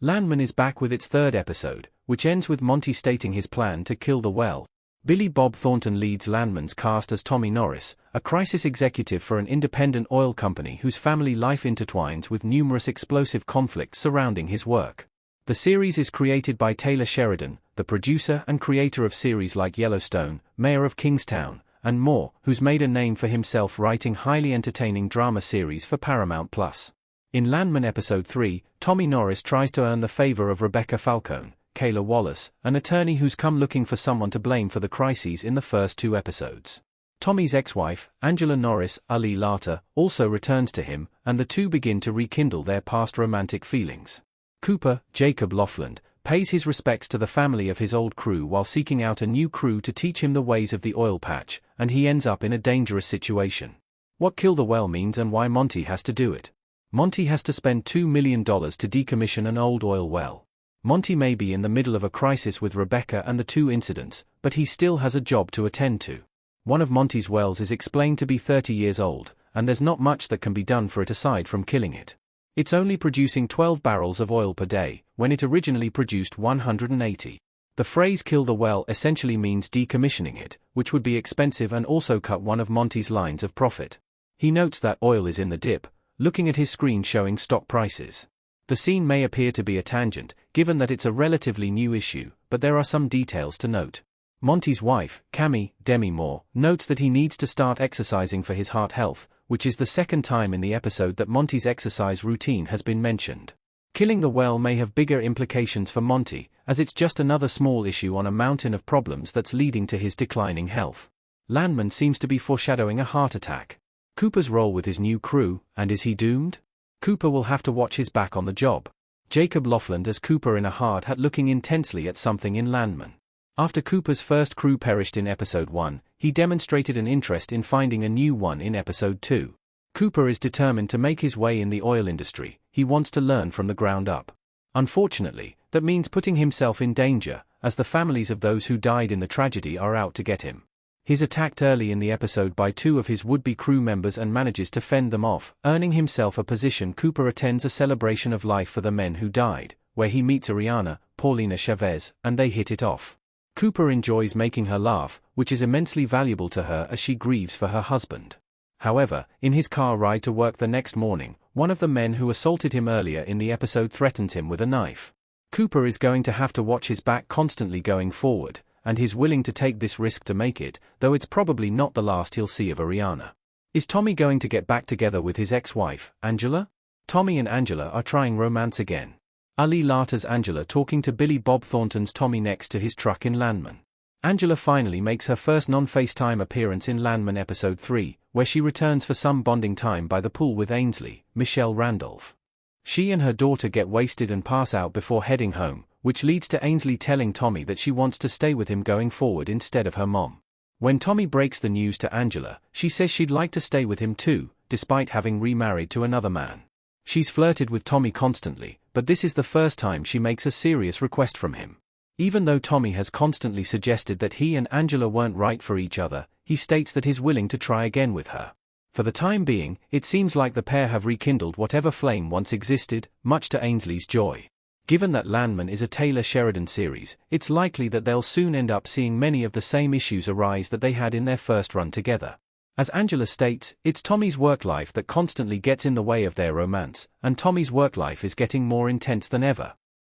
Landman is back with its third episode, which ends with Monty stating his plan to kill the well. Billy Bob Thornton leads Landman's cast as Tommy Norris, a crisis executive for an independent oil company whose family life intertwines with numerous explosive conflicts surrounding his work. The series is created by Taylor Sheridan, the producer and creator of series like Yellowstone, Mayor of Kingstown, and more, who's made a name for himself writing highly entertaining drama series for Paramount+. In Landman Episode 3, Tommy Norris tries to earn the favor of Rebecca Falcone, Kayla Wallace, an attorney who's come looking for someone to blame for the crises in the first 2 episodes. Tommy's ex-wife, Angela Norris, Ali Larter, also returns to him, and the two begin to rekindle their past romantic feelings. Cooper, Jacob Lofland, pays his respects to the family of his old crew while seeking out a new crew to teach him the ways of the oil patch, and he ends up in a dangerous situation. What kill the well means and why Monty has to do it. Monty has to spend $2 million to decommission an old oil well. Monty may be in the middle of a crisis with Rebecca and the 2 incidents, but he still has a job to attend to. One of Monty's wells is explained to be 30 years old, and there's not much that can be done for it aside from killing it. It's only producing 12 barrels of oil per day, when it originally produced 180. The phrase kill the well essentially means decommissioning it, which would be expensive and also cut one of Monty's lines of profit. He notes that oil is in the dip, looking at his screen showing stock prices. The scene may appear to be a tangent, given that it's a relatively new issue, but there are some details to note. Monty's wife, Cammie, Demi Moore, notes that he needs to start exercising for his heart health, which is the second time in the episode that Monty's exercise routine has been mentioned. Killing the well may have bigger implications for Monty, as it's just another small issue on a mountain of problems that's leading to his declining health. Landman seems to be foreshadowing a heart attack. Cooper's role with his new crew, and is he doomed? Cooper will have to watch his back on the job. Jacob Lofland as Cooper in a hard hat looking intensely at something in Landman. After Cooper's first crew perished in Episode 1, he demonstrated an interest in finding a new one in Episode 2. Cooper is determined to make his way in the oil industry. He wants to learn from the ground up. Unfortunately, that means putting himself in danger, as the families of those who died in the tragedy are out to get him. He's attacked early in the episode by 2 of his would-be crew members and manages to fend them off, earning himself a position. Cooper attends a celebration of life for the men who died, where he meets Ariana, Paulina Chavez, and they hit it off. Cooper enjoys making her laugh, which is immensely valuable to her as she grieves for her husband. However, in his car ride to work the next morning, one of the men who assaulted him earlier in the episode threatens him with a knife. Cooper is going to have to watch his back constantly going forward, and he's willing to take this risk to make it, though it's probably not the last he'll see of Ariana. Is Tommy going to get back together with his ex-wife, Angela? Tommy and Angela are trying romance again. Ali Larter's Angela talking to Billy Bob Thornton's Tommy next to his truck in Landman. Angela finally makes her first non-FaceTime appearance in Landman Episode 3, where she returns for some bonding time by the pool with Ainsley, Michelle Randolph. She and her daughter get wasted and pass out before heading home, which leads to Ainsley telling Tommy that she wants to stay with him going forward instead of her mom. When Tommy breaks the news to Angela, she says she'd like to stay with him too, despite having remarried to another man. She's flirted with Tommy constantly, but this is the first time she makes a serious request from him. Even though Tommy has constantly suggested that he and Angela weren't right for each other, he states that he's willing to try again with her. For the time being, it seems like the pair have rekindled whatever flame once existed, much to Ainsley's joy. Given that Landman is a Taylor Sheridan series, it's likely that they'll soon end up seeing many of the same issues arise that they had in their first run together. As Angela states, it's Tommy's work life that constantly gets in the way of their romance, and Tommy's work life is getting more intense than ever.